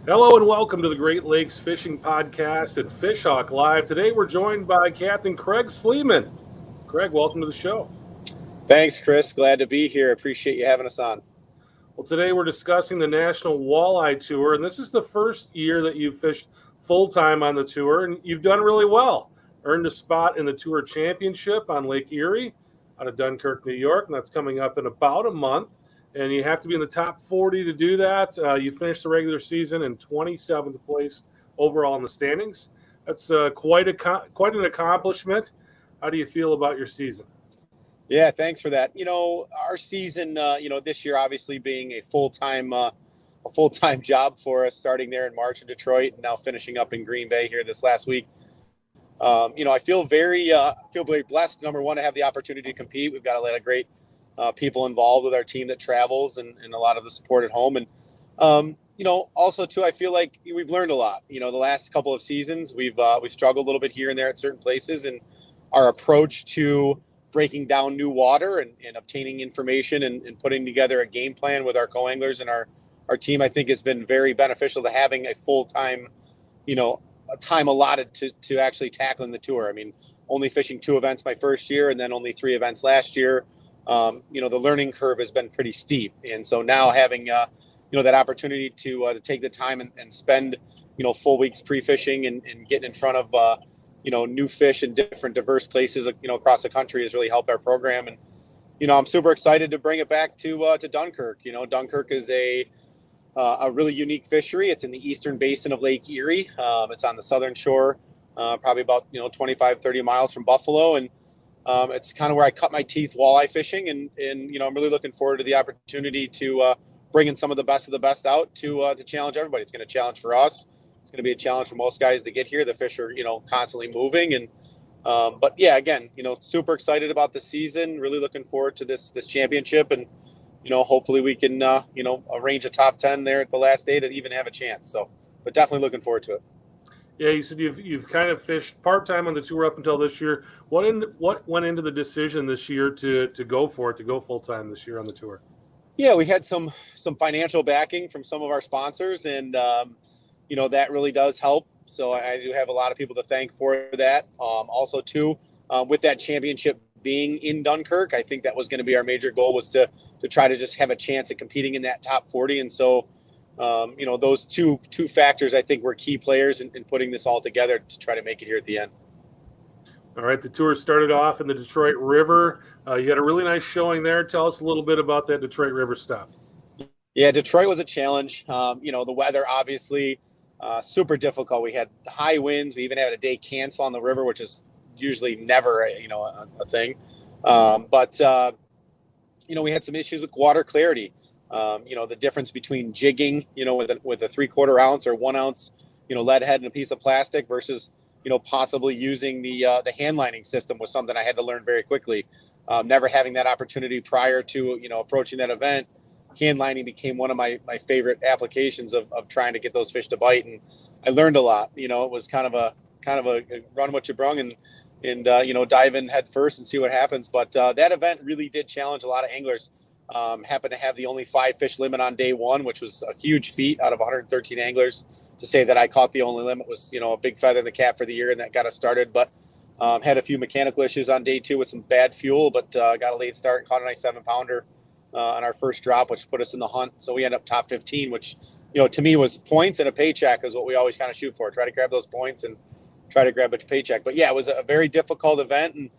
Hello and welcome to the Great Lakes Fishing Podcast at Fishhawk Live. Today we're joined by Captain Craig Sleeman. Craig, welcome to the show. Thanks, Chris. Glad to be here. Appreciate you having us on. Well, today we're discussing the National Walleye Tour, and this is the first year that you've fished full-time on the tour, and you've done really well. Earned a spot in the Tour Championship on Lake Erie out of Dunkirk, New York, and that's coming up in about a month. And you have to be in the top 40 to do that. You finished the regular season in 27th place overall in the standings. That's quite an accomplishment. How do you feel about your season? Yeah, thanks for that. Our season, this year obviously being a full-time job for us, starting there in March in Detroit and now finishing up in Green Bay here this last week. I feel very blessed. Number one, to have the opportunity to compete. We've got a lot of great people involved with our team that travels and a lot of the support at home. And, also too, I feel like we've learned a lot. The last couple of seasons, we've struggled a little bit here and there at certain places, and our approach to breaking down new water and obtaining information and putting together a game plan with our co-anglers and our team, I think has been very beneficial to having a full-time, a time allotted to actually tackling the tour. I mean, only fishing 2 events my first year and then only 3 events last year. The learning curve has been pretty steep. And so now having, that opportunity to take the time and spend, full weeks pre-fishing and getting in front of, new fish in different diverse places, across the country has really helped our program. And, I'm super excited to bring it back to Dunkirk. Dunkirk is a really unique fishery. It's in the eastern basin of Lake Erie. It's on the southern shore, probably about, 25, 30 miles from Buffalo. And, it's kind of where I cut my teeth walleye fishing, and I'm really looking forward to the opportunity to bring in some of the best out to challenge everybody. It's going to challenge for us. It's going to be a challenge for most guys to get here. The fish are constantly moving, and but yeah, again, super excited about the season. Really looking forward to this championship, and hopefully we can arrange a top 10 there at the last day to even have a chance. So, but definitely looking forward to it. Yeah, you said you've kind of fished part-time on the tour up until this year. What went into the decision this year to go full-time this year on the tour? Yeah, we had some financial backing from some of our sponsors, and that really does help. So I do have a lot of people to thank for that. Also too, with that championship being in Dunkirk, I think that was going to be our major goal, was to try to just have a chance at competing in that top 40. And so those two factors, I think, were key players in putting this all together to try to make it here at the end. All right, the tour started off in the Detroit River. You had a really nice showing there. Tell us a little bit about that Detroit River stop. Yeah, Detroit was a challenge. The weather, obviously, super difficult. We had high winds. We even had a day cancel on the river, which is usually never, a thing. But we had some issues with water clarity. The difference between jigging, with a 3/4 ounce or 1 ounce, lead head and a piece of plastic versus, possibly using the hand lining system was something I had to learn very quickly. Never having that opportunity prior to, approaching that event. Hand lining became one of my favorite applications of trying to get those fish to bite. And I learned a lot. It was kind of a run what you brung and dive in head first and see what happens. But that event really did challenge a lot of anglers. Happened to have the only 5 fish limit on day 1, which was a huge feat out of 113 anglers. To say that I caught the only limit was, a big feather in the cap for the year, and that got us started. But had a few mechanical issues on day 2 with some bad fuel, but got a late start and caught a nice 7-pounder on our first drop, which put us in the hunt. So we ended up top 15, which, to me was points and a paycheck is what we always kind of shoot for. Try to grab those points and try to grab a paycheck. But yeah, it was a very difficult event, and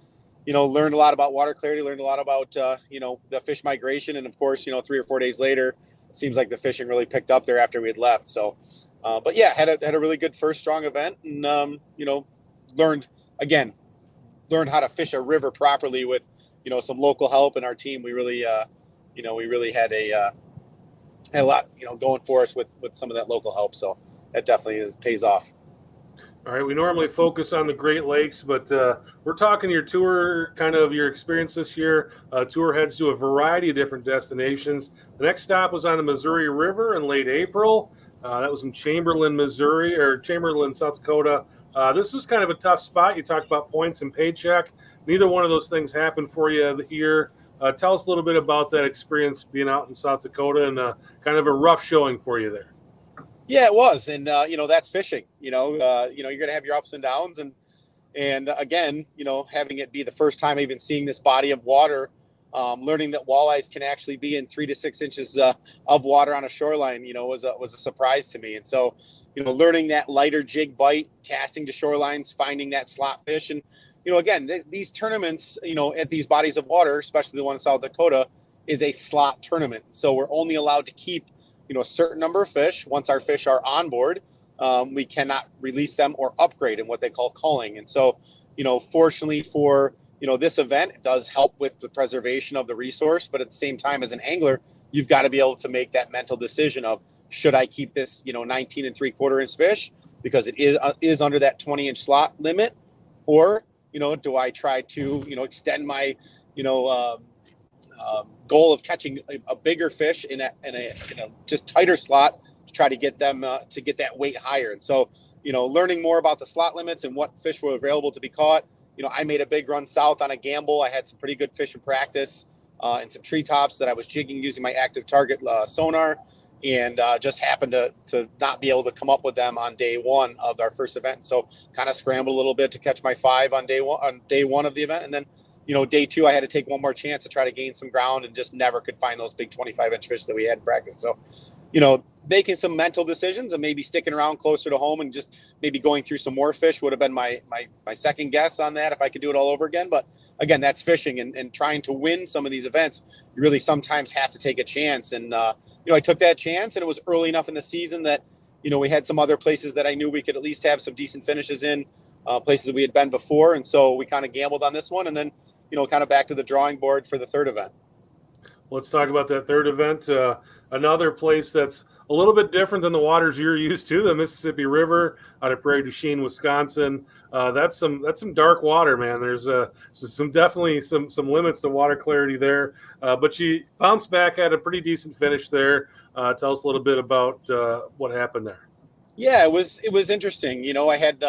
learned a lot about water clarity, learned a lot about, the fish migration. And of course, 3 or 4 days later, seems like the fishing really picked up there after we had left. So, but yeah, had a really good first strong event, and, learned how to fish a river properly with, some local help and our team. We really, had a lot, going for us with some of that local help. So that definitely pays off. All right, we normally focus on the Great Lakes, but we're talking your tour, kind of your experience this year. Tour heads to a variety of different destinations. The next stop was on the Missouri River in late April. That was in Chamberlain, South Dakota. This was kind of a tough spot. You talked about points and paycheck. Neither one of those things happened for you here. Tell us a little bit about that experience being out in South Dakota and kind of a rough showing for you there. Yeah, it was. And, that's fishing, you're going to have your ups and downs. And again, having it be the first time even seeing this body of water, learning that walleyes can actually be in 3 to 6 inches of water on a shoreline, was a surprise to me. And so, learning that lighter jig bite, casting to shorelines, finding that slot fish. And, again, these tournaments, at these bodies of water, especially the one in South Dakota, is a slot tournament. So we're only allowed to keep, a certain number of fish. Once our fish are on board, we cannot release them or upgrade in what they call culling. And so, fortunately for, this event, it does help with the preservation of the resource. But at the same time, as an angler, you've got to be able to make that mental decision of, should I keep this, 19 3/4 inch fish because it is under that 20-inch slot limit, or, do I try to, extend my, goal of catching a bigger fish in a just tighter slot to try to get them to get that weight higher. And so, learning more about the slot limits and what fish were available to be caught. I made a big run south on a gamble. I had some pretty good fish in practice and some treetops that I was jigging using my active target sonar, and just happened to not be able to come up with them on day one of our first event. So kind of scrambled a little bit to catch my 5 on day one of the event. And then, day 2, I had to take one more chance to try to gain some ground, and just never could find those big 25-inch fish that we had in practice. So, making some mental decisions and maybe sticking around closer to home and just maybe going through some more fish would have been my second guess on that if I could do it all over again. But again, that's fishing, and trying to win some of these events, you really sometimes have to take a chance. And, I took that chance, and it was early enough in the season that, we had some other places that I knew we could at least have some decent finishes in, places that we had been before. And so we kind of gambled on this one, and then, kind of back to the drawing board for the third event. Let's talk about that third event. Another place that's a little bit different than the waters you're used to, the Mississippi River out of Prairie du Chien, Wisconsin. That's some dark water, man. There's definitely some limits to water clarity there. But you bounced back, had a pretty decent finish there. Tell us a little bit about what happened there. Yeah, it was interesting. I had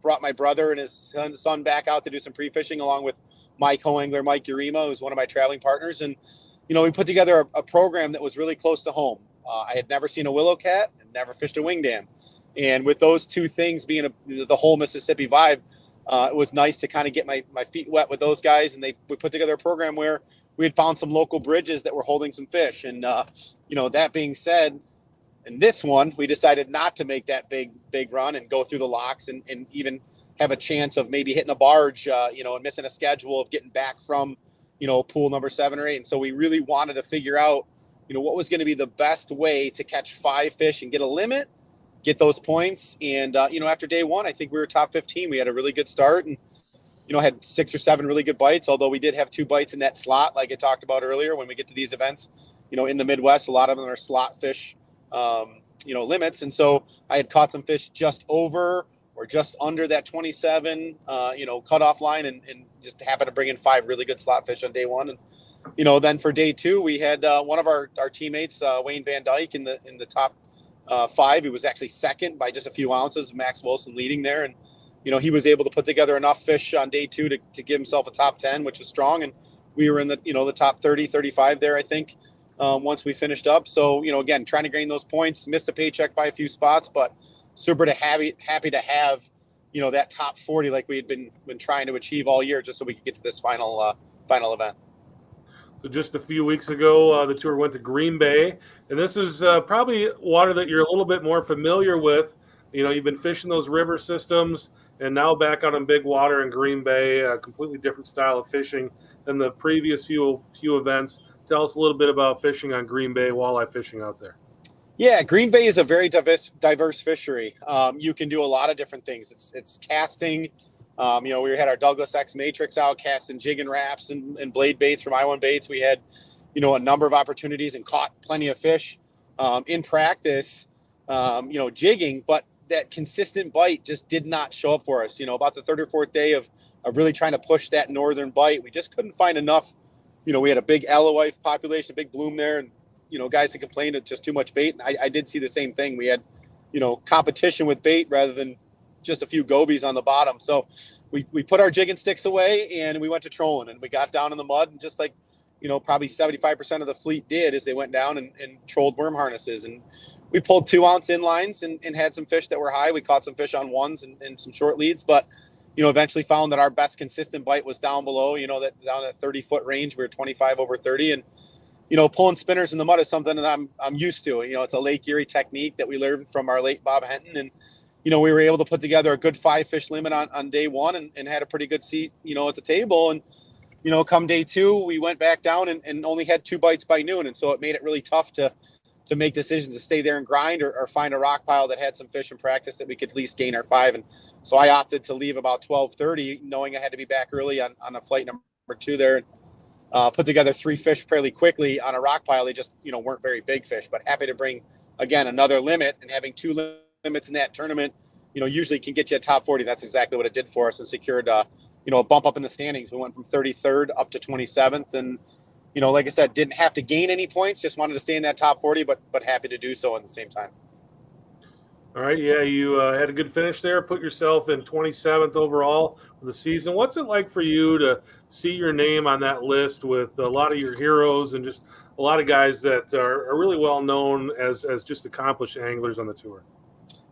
brought my brother and his son back out to do some pre-fishing along with my co-angler Mike Urema, who's one of my traveling partners, and we put together a program that was really close to home. I had never seen a willow cat and never fished a wing dam, and with those two things being the whole Mississippi vibe, it was nice to kind of get my feet wet with those guys. And we put together a program where we had found some local bridges that were holding some fish. And that being said, in this one, we decided not to make that big run and go through the locks and even have a chance of maybe hitting a barge, and missing a schedule of getting back from, pool number 7 or 8. And so we really wanted to figure out, what was going to be the best way to catch 5 fish and get a limit, get those points. And, after day 1, I think we were top 15. We had a really good start and, had 6 or 7 really good bites, although we did have 2 bites in that slot, like I talked about earlier. When we get to these events, in the Midwest, a lot of them are slot fish, limits. And so I had caught some fish just over or just under that 27, cutoff line, and just happened to bring in 5 really good slot fish on day 1. And, then for day 2, we had one of our teammates, Wayne Van Dyke, in the top 5. He was actually second by just a few ounces, Max Wilson leading there. And, he was able to put together enough fish on day 2 to give himself a top 10, which was strong. And we were in the top 30, 35 there, I think, once we finished up. So, again, trying to gain those points, missed a paycheck by a few spots, but super happy to have, that top 40 like we had been trying to achieve all year, just so we could get to this final event. So just a few weeks ago, the tour went to Green Bay, and this is probably water that you're a little bit more familiar with. You've been fishing those river systems, and now back out on big water in Green Bay, a completely different style of fishing than the previous few events. Tell us a little bit about fishing on Green Bay, walleye fishing out there. Yeah, Green Bay is a very diverse fishery. You can do a lot of different things. It's casting. We had our Douglas X Matrix out casting jig and wraps and blade baits from I1 Baits. We had, a number of opportunities and caught plenty of fish in practice, jigging, but that consistent bite just did not show up for us. About the 3rd or 4th day of really trying to push that northern bite, we just couldn't find enough. We had a big alewife population, a big bloom there, and guys had complained of just too much bait. And I did see the same thing. We had, competition with bait rather than just a few gobies on the bottom. So we put our jig and sticks away and we went to trolling, and we got down in the mud and just like, probably 75% of the fleet did is they went down and trolled worm harnesses. And we pulled 2-ounce inlines and had some fish that were high. We caught some fish on ones and some short leads, but, eventually found that our best consistent bite was down below, that down at 30-foot range. We were 25 over 30. And, pulling spinners in the mud is something that I'm used to. It's a Lake Erie technique that we learned from our late Bob Henton. And, we were able to put together a good 5-fish limit on day one and had a pretty good seat, at the table. And, come day two, we went back down and only had 2 bites by noon. And so it made it really tough to make decisions to stay there and grind or find a rock pile that had some fish in practice that we could at least gain our 5. And so I opted to leave about 12:30, knowing I had to be back early on a flight number 2 there. Put together 3 fish fairly quickly on a rock pile. They just, weren't very big fish, but happy to bring, again, another limit. And having 2 limits in that tournament, usually can get you a top 40. That's exactly what it did for us and secured, a bump up in the standings. We went from 33rd up to 27th. And, like I said, didn't have to gain any points, just wanted to stay in that top 40, but happy to do so at the same time. All right. Yeah, you had a good finish there. Put yourself in 27th overall for the season. What's it like for you to see your name on that list with a lot of your heroes and just a lot of guys that are really well known as just accomplished anglers on the tour?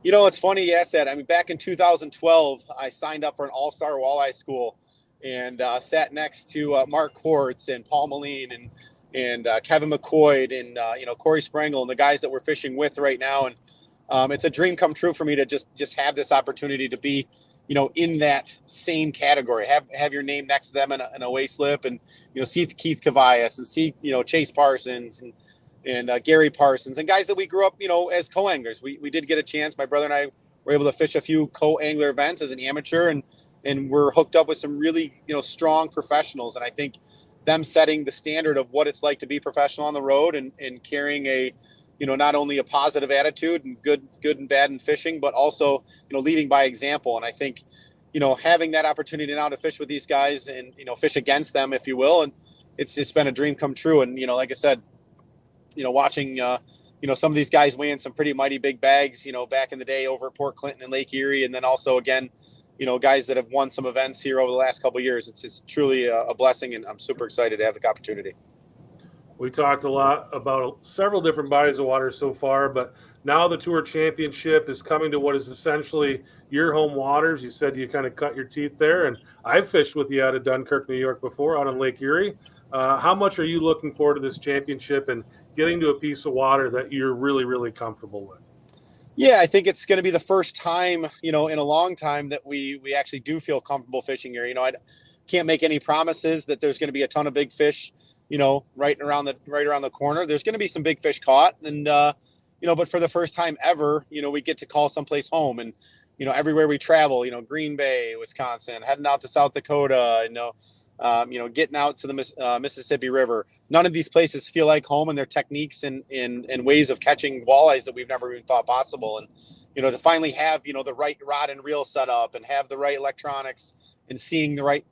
It's funny you asked that. I mean, back in 2012, I signed up for an all-star walleye school and sat next to Mark Quartz and Paul Moline and Kevin McCoy and, Corey Sprengel and the guys that we're fishing with right now. And it's a dream come true for me to just have this opportunity to be, in that same category, have your name next to them in a way slip and, see Keith Cavias and see, Chase Parsons and Gary Parsons and guys that we grew up, as co-anglers. We did get a chance. My brother and I were able to fish a few co-angler events as an amateur and we're hooked up with some really, strong professionals. And I think them setting the standard of what it's like to be professional on the road and carrying a, not only a positive attitude and good and bad in fishing, but also, leading by example. And I think, having that opportunity now to fish with these guys and, fish against them, if you will. And it's just been a dream come true. And, like I said, watching, some of these guys weighing some pretty mighty big bags, back in the day over at Port Clinton and Lake Erie. And then also, again, guys that have won some events here over the last couple of years. It's truly a blessing, and I'm super excited to have the opportunity. We talked a lot about several different bodies of water so far, but now the Tour Championship is coming to what is essentially your home waters. You said you kind of cut your teeth there, and I've fished with you out of Dunkirk, New York before out on Lake Erie. How much are you looking forward to this championship and getting to a piece of water that you're really, really comfortable with? Yeah, I think it's going to be the first time, in a long time that we actually do feel comfortable fishing here. I can't make any promises that there's going to be a ton of big fish, right around the corner. There's going to be some big fish caught. And, but for the first time ever, we get to call someplace home. And, everywhere we travel, Green Bay, Wisconsin, heading out to South Dakota, getting out to the Mississippi River. None of these places feel like home, and their techniques and ways of catching walleyes that we've never even thought possible. And, to finally have, the right rod and reel set up and have the right electronics and seeing the right,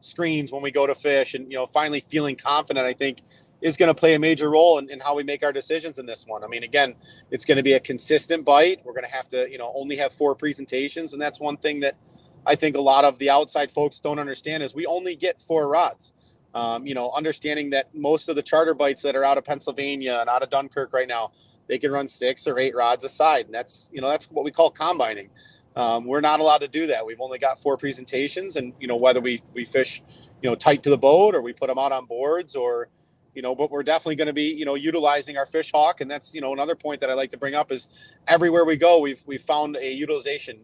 screens when we go to fish and, finally feeling confident, I think is going to play a major role in how we make our decisions in this one. I mean, again, it's going to be a consistent bite. We're going to have to, only have 4 presentations. And that's one thing that I think a lot of the outside folks don't understand is we only get 4 rods. Understanding that most of the charter bites that are out of Pennsylvania and out of Dunkirk right now, they can run 6 or 8 rods a side. And that's, that's what we call combining. We're not allowed to do that. We've only got 4 presentations, and, whether we fish, tight to the boat or we put them out on boards or, but we're definitely going to be, utilizing our fish hawk. And that's, another point that I like to bring up is everywhere we go, we've found a utilization,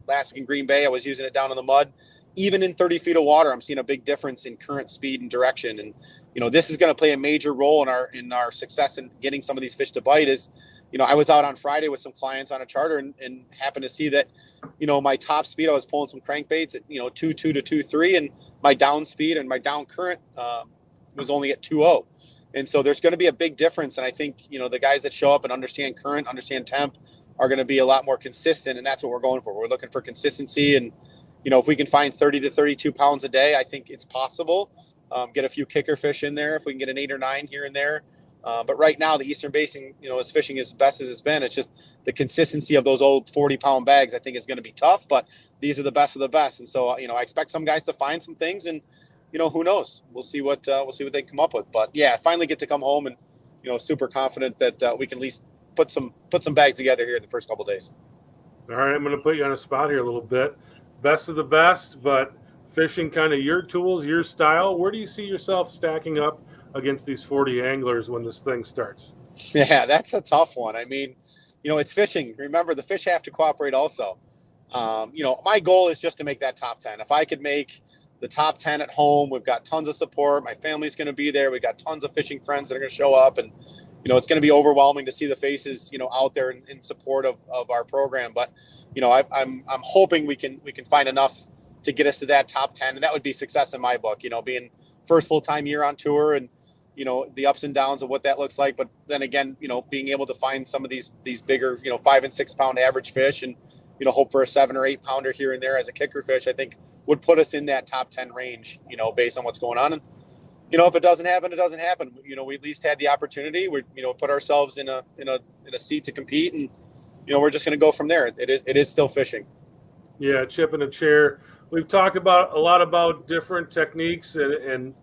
last in Green Bay, I was using it down in the mud. Even in 30 feet of water, I'm seeing a big difference in current speed and direction. And, this is going to play a major role in our success in getting some of these fish to bite. Is, I was out on Friday with some clients on a charter and happened to see that, my top speed, I was pulling some crankbaits at, 2.2 to 2.3, and my down speed and my down current was only at 2.0. And so there's going to be a big difference. And I think, the guys that show up and understand current, understand temp are going to be a lot more consistent. And that's what we're going for. We're looking for consistency. And, if we can find 30 to 32 pounds a day, I think it's possible. Get a few kicker fish in there if we can get an 8 or 9 here and there. But right now, the Eastern Basin, is fishing as best as it's been. It's just the consistency of those old 40-pound bags, I think, is going to be tough. But these are the best of the best. And so, I expect some guys to find some things. And, who knows? We'll see what they come up with. But yeah, finally get to come home and super confident that we can at least put some bags together here in the first couple of days. All right, I'm going to put you on a spot here a little bit. Best of the best, but fishing kind of your tools, your style. Where do you see yourself stacking up against these 40 anglers when this thing starts? Yeah, that's a tough one. I mean, it's fishing. Remember, the fish have to cooperate also. My goal is just to make that top 10. If I could make the top 10 at home, we've got tons of support. My family's going to be there. We've got tons of fishing friends that are going to show up. And, it's going to be overwhelming to see the faces, out there in support of our program. But, I'm hoping we can find enough to get us to that top 10. And that would be success in my book, being first full-time year on tour and, the ups and downs of what that looks like. But then again, being able to find some of these bigger, 5 and 6 pound average fish and, hope for a 7 or 8 pounder here and there as a kicker fish, I think would put us in that top 10 range, based on what's going on. And, if it doesn't happen, it doesn't happen. We at least had the opportunity. We, put ourselves in a seat to compete, and, we're just going to go from there. It is still fishing. Yeah, chip in a chair. We've talked a lot about different techniques, and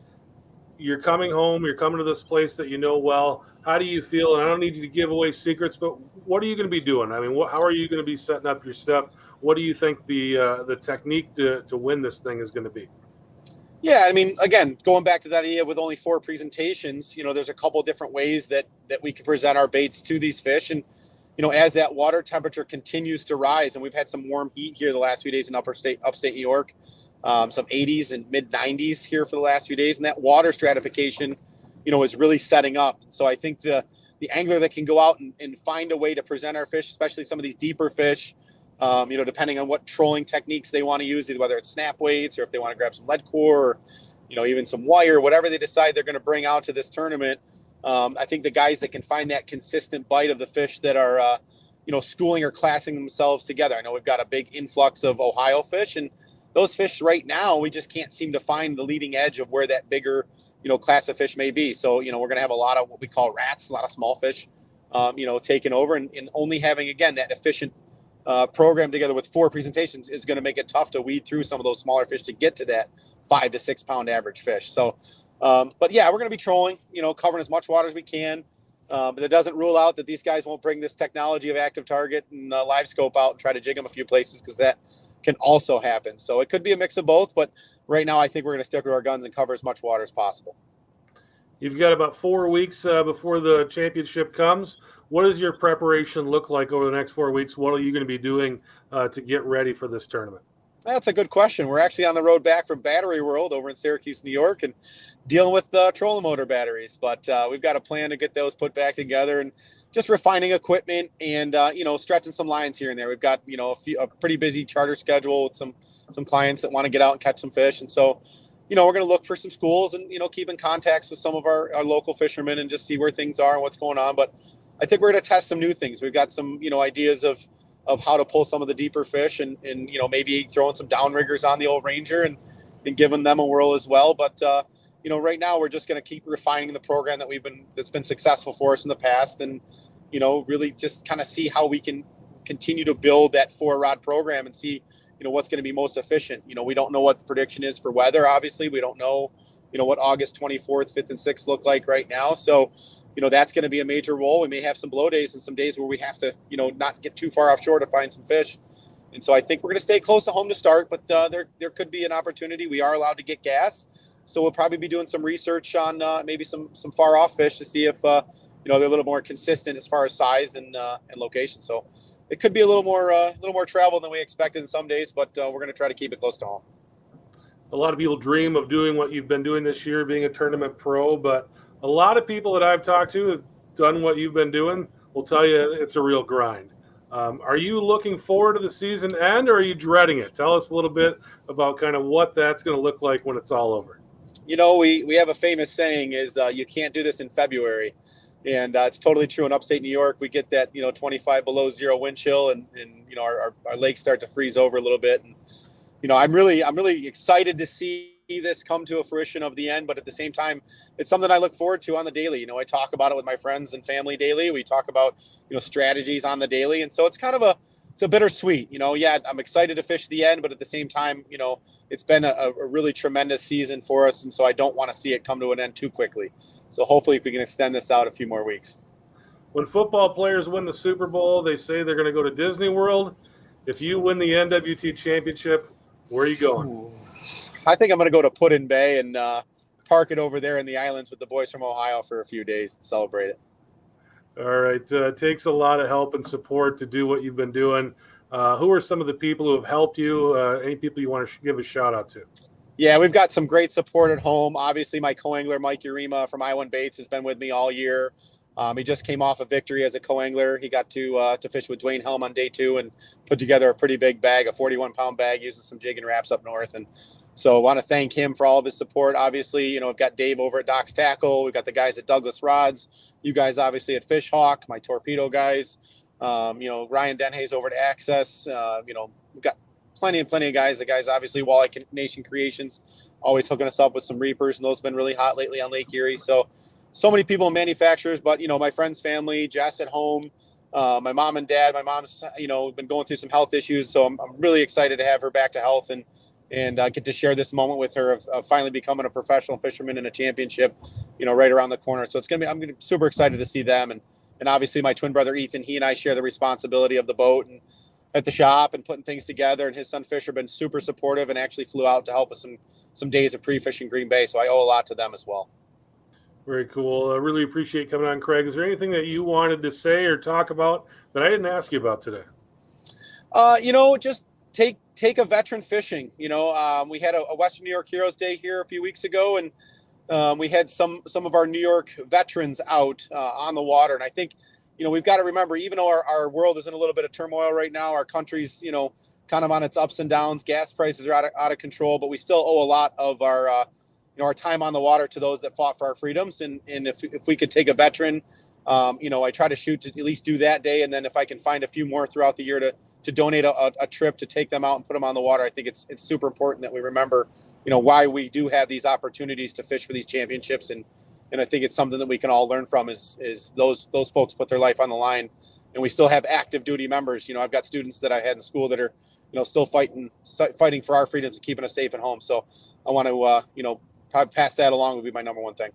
you're coming home. You're coming to this place that you know well. How do you feel? And I don't need you to give away secrets, but what are you going to be doing? I mean, how are you going to be setting up your stuff? What do you think the technique to win this thing is going to be? Yeah, I mean, again, going back to that idea with only 4 presentations, there's a couple different ways that we can present our baits to these fish. And, as that water temperature continues to rise, and we've had some warm heat here the last few days in upstate New York, some 80s and mid 90s here for the last few days. And that water stratification, is really setting up. So I think the angler that can go out and find a way to present our fish, especially some of these deeper fish, depending on what trolling techniques they want to use, either whether it's snap weights or if they want to grab some lead core or, even some wire, whatever they decide they're going to bring out to this tournament. I think the guys that can find that consistent bite of the fish that are, schooling or classing themselves together. I know we've got a big influx of Ohio fish, and those fish right now, we just can't seem to find the leading edge of where that bigger, class of fish may be. So, we're going to have a lot of what we call rats, a lot of small fish, taking over, and only having, again, that efficient program together with 4 presentations is going to make it tough to weed through some of those smaller fish to get to that 5 to 6 pound average fish. So, but yeah, we're going to be trolling, covering as much water as we can. But it doesn't rule out that these guys won't bring this technology of active target and live scope out and try to jig them a few places, because that can also happen. So it could be a mix of both, but right now I think we're going to stick to our guns and cover as much water as possible. You've got about 4 weeks before the championship comes. What does your preparation look like over the next 4 weeks? What are you going to be doing to get ready for this tournament? That's a good question. We're actually on the road back from Battery World over in Syracuse, New York, and dealing with trolling motor batteries. But we've got a plan to get those put back together and just refining equipment and, stretching some lines here and there. We've got, a pretty busy charter schedule with some clients that want to get out and catch some fish. And so, we're going to look for some schools and, keep in contacts with some of our local fishermen and just see where things are and what's going on. But I think we're going to test some new things. We've got some, ideas of how to pull some of the deeper fish and maybe throwing some downriggers on the old Ranger and giving them a whirl as well. But, right now we're just going to keep refining the program that's been successful for us in the past, and, really just kind of see how we can continue to build that 4-rod program and see, what's going to be most efficient. We don't know what the prediction is for weather. Obviously, we don't know, what August 24th, 5th and 6th look like right now. So, that's going to be a major role. We may have some blow days and some days where we have to, not get too far offshore to find some fish. And so I think we're going to stay close to home to start, but there could be an opportunity. We are allowed to get gas. So we'll probably be doing some research on maybe some far off fish to see if, they're a little more consistent as far as size and location. So it could be a little more travel than we expected in some days, but we're going to try to keep it close to home. A lot of people dream of doing what you've been doing this year, being a tournament pro, but a lot of people that I've talked to have done what you've been doing will tell you it's a real grind. Are you looking forward to the season end, or are you dreading it? Tell us a little bit about kind of what that's going to look like when it's all over. We have a famous saying is you can't do this in February. And it's totally true in upstate New York. We get that, 25 below zero wind chill and our lakes start to freeze over a little bit. And, I'm really excited to see this come to a fruition of the end, but at the same time, it's something I look forward to on the daily. I talk about it with my friends and family daily. We talk about, strategies on the daily. And so it's kind of it's a bittersweet. Yeah, I'm excited to fish the end, but at the same time, it's been a really tremendous season for us, and so I don't want to see it come to an end too quickly. So hopefully we can extend this out a few more weeks. When football players win the Super Bowl, they say they're going to go to Disney World. If you win the NWT championship, where are you going? I think I'm going to go to Put-in Bay and park it over there in the islands with the boys from Ohio for a few days and celebrate it. All right. It takes a lot of help and support to do what you've been doing. Who are some of the people who have helped you? Any people you want to give a shout out to? Yeah, we've got some great support at home. Obviously, my co-angler, Mike Urema from I1 Baits, has been with me all year. He just came off a victory as a co-angler. He got to fish with Dwayne Helm on day 2 and put together a pretty big bag, a 41-pound bag, using some jig and wraps up north. And so I want to thank him for all of his support. Obviously, we've got Dave over at Doc's Tackle. We've got the guys at Douglas Rods. You guys obviously at Fish Hawk, my torpedo guys. Ryan Denhays over at Access. We've got plenty of guys. The guys obviously Walleye Nation Creations, always hooking us up with some reapers, and those have been really hot lately on Lake Erie. So many people in manufacturers, but my friends, family, Jess at home, my mom and dad. My mom's been going through some health issues, so I'm really excited to have her back to health and get to share this moment with her of finally becoming a professional fisherman in a championship, right around the corner. So I'm super excited to see them, and obviously my twin brother Ethan. He and I share the responsibility of the boat and at the shop and putting things together. And his son Fisher been super supportive and actually flew out to help with some days of pre-fishing Green Bay. So I owe a lot to them as well. Very cool. I really appreciate coming on, Craig. Is there anything that you wanted to say or talk about that I didn't ask you about today? Just take a veteran fishing. We had a Western New York Heroes Day here a few weeks ago, and we had some of our New York veterans out on the water. And I think, we've got to remember, even though our world is in a little bit of turmoil right now, our country's, kind of on its ups and downs, gas prices are out of control, but we still owe a lot of our time on the water to those that fought for our freedoms. And if we could take a veteran, I try to shoot to at least do that day. And then if I can find a few more throughout the year to donate a trip to take them out and put them on the water, I think it's super important that we remember, why we do have these opportunities to fish for these championships. And I think it's something that we can all learn from is those folks put their life on the line, and we still have active duty members. I've got students that I had in school that are, still fighting for our freedoms and keeping us safe at home. So I want to, pass that along would be my number one thing.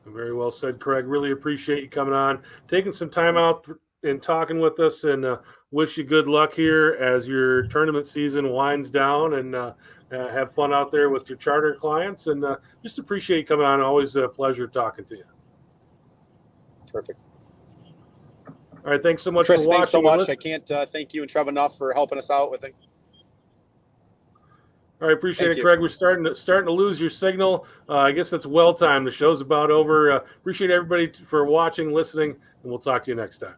Very well said, Craig. Really appreciate you coming on, taking some time out and talking with us, and wish you good luck here as your tournament season winds down, and have fun out there with your charter clients, and just appreciate you coming on. Always a pleasure talking to you. Perfect. All right. Thanks so much, Chris, for watching. Thanks so much. I can't thank you and Trev enough for helping us out with it. All right, appreciate it, Craig. We're starting to lose your signal. I guess that's well timed. The show's about over. Appreciate everybody for watching, listening, and we'll talk to you next time.